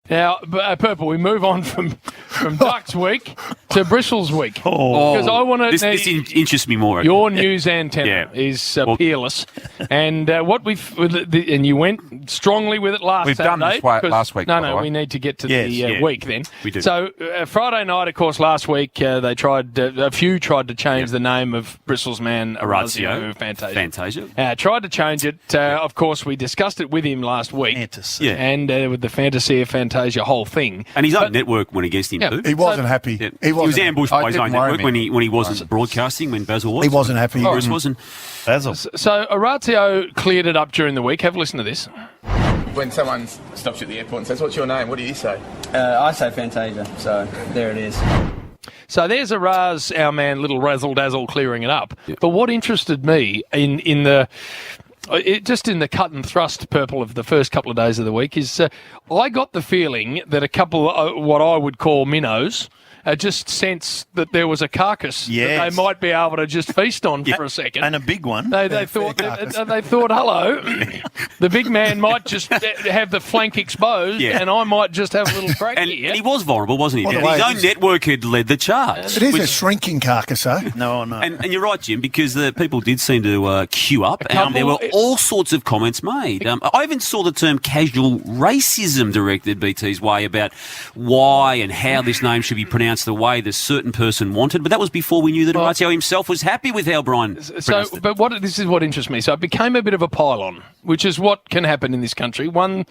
Now, Purple, we move on from Ducks Week to Bristles Week. Because I want to... This interests me more. Your news antenna is peerless. And and you went strongly with it last Saturday. We've done this last week. No, we need to get to the week then. We do. So, Friday night, of course, last week, they tried... a few tried to change the name of Bristles man Orazio Fantasia. Tried to change it. Of course, we discussed it with him last week. Fantasy. And with the Fantasia Fantasia whole thing. And his own network went against him too. He wasn't happy. Yeah. He was ambushed by his own network when he wasn't broadcasting, when Basil was. He wasn't happy. Bruce wasn't. Basil. So Orazio cleared it up during the week. Have a listen to this. When someone stops you at the airport and says, "What's your name?" What do you say? I say Fantasia, so there it is. So there's our man, little razzle-dazzle, clearing it up. Yep. But what interested me in the cut and thrust, Purple, of the first couple of days of the week is I got the feeling that a couple of what I would call minnows just sensed that there was a carcass that they might be able to just feast on for a second. And a big one. They thought, hello, the big man might just have the flank exposed and I might just have a little crack here. And he was vulnerable, wasn't he? His own network had led the charge. It is a shrinking carcass, though. No. And you're right, Jim, because the people did seem to queue up, and there were all sorts of comments made. I even saw the term casual racism directed BT's way about why and how this name should be pronounced the way the certain person wanted, but that was before we knew that Orazio himself was happy with how Brian pronounced it. But this is what interests me. So it became a bit of a pile-on, which is what can happen in this country. One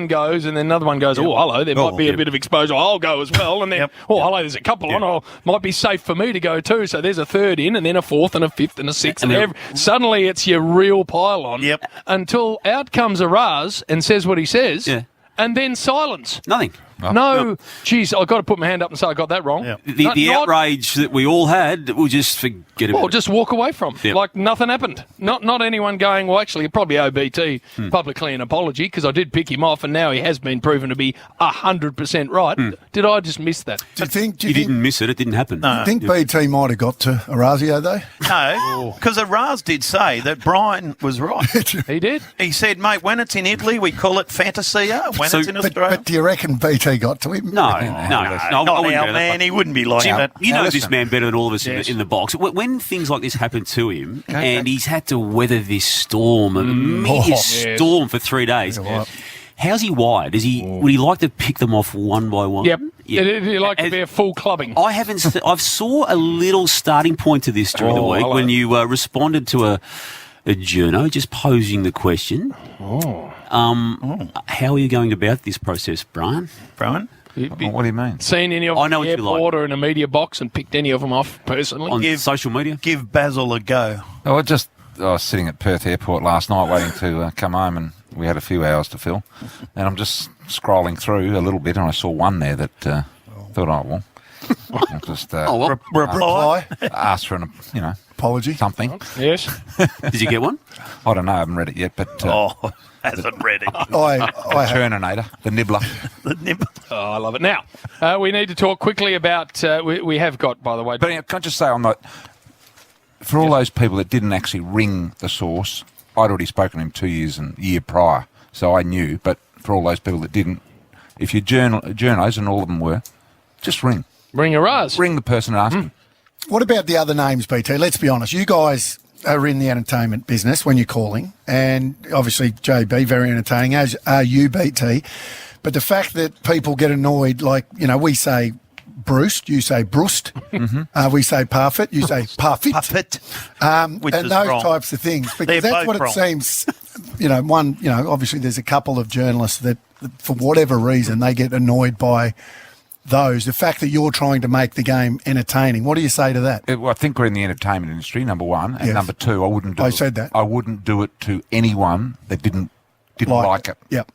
goes, and then another one goes, oh, hello, there might be a bit of exposure. I'll go as well. And then, hello, there's a couple on. Oh, might be safe for me to go too. So there's a third in, and then a fourth, and a fifth, and a sixth. And suddenly it's your real pile-on until out comes Oraz and says what he says, and then silence. Nothing. No, geez, I've got to put my hand up and say I got that wrong. Yeah. The outrage that we all had, we'll just forget about it. Or just walk away from. Like nothing happened. Not anyone going, well, actually, probably OBT publicly an apology because I did pick him off and now he has been proven to be 100% right. Did I just miss that? Do you think you didn't miss it. It didn't happen. No. Do you think BT might have got to Orazio, though? No, because Oraz did say that Brian was right. He did? He said, mate, when it's in Italy, we call it Fantasia. When it's in Australia. But do you reckon BT got to him? No, not now, man. He wouldn't be like that. You know this man better than all of us in the box. When things like this happen to him, and he's had to weather this storm, a mega storm for 3 days. How's he wired? Would he like to pick them off one by one? Yep. Would he like to be a full clubbing? I haven't. I've saw a little starting point to this during the week when you responded to a journo just posing the question. How are you going about this process, Brian? What do you mean? Seen any of them in the airport or in a media box and picked any of them off personally? On social media? Give Basil a go. I was sitting at Perth Airport last night waiting to come home, and we had a few hours to fill. And I'm just scrolling through a little bit, and I saw one there that thought, I'll just reply. Ask for an apology. Something. Yes. Did you get one? I don't know. I haven't read it yet, but hasn't read it. The Turninator, the Nibbler. The Nibbler. Oh, I love it. Now, we need to talk quickly about, we have got, by the way. But can I just say on that, for all those people that didn't actually ring the source, I'd already spoken to him 2 years and year prior, so I knew. But for all those people that didn't, if you're journos, and all of them were, just ring. Ring Oraz. Ring the person and ask them. What about the other names, BT? Let's be honest. You guys are in the entertainment business when you're calling, and obviously JB, very entertaining, as are you, BT. But the fact that people get annoyed, like, we say Bruce, you say Brust, we say Parfit, you say Parfit, and those types of things. Because that's what it seems, obviously there's a couple of journalists that, for whatever reason, they get annoyed by those. The fact that you're trying to make the game entertaining. What do you say to that? I think we're in the entertainment industry, number one, and number two, I wouldn't do it to anyone that didn't like it. Yep.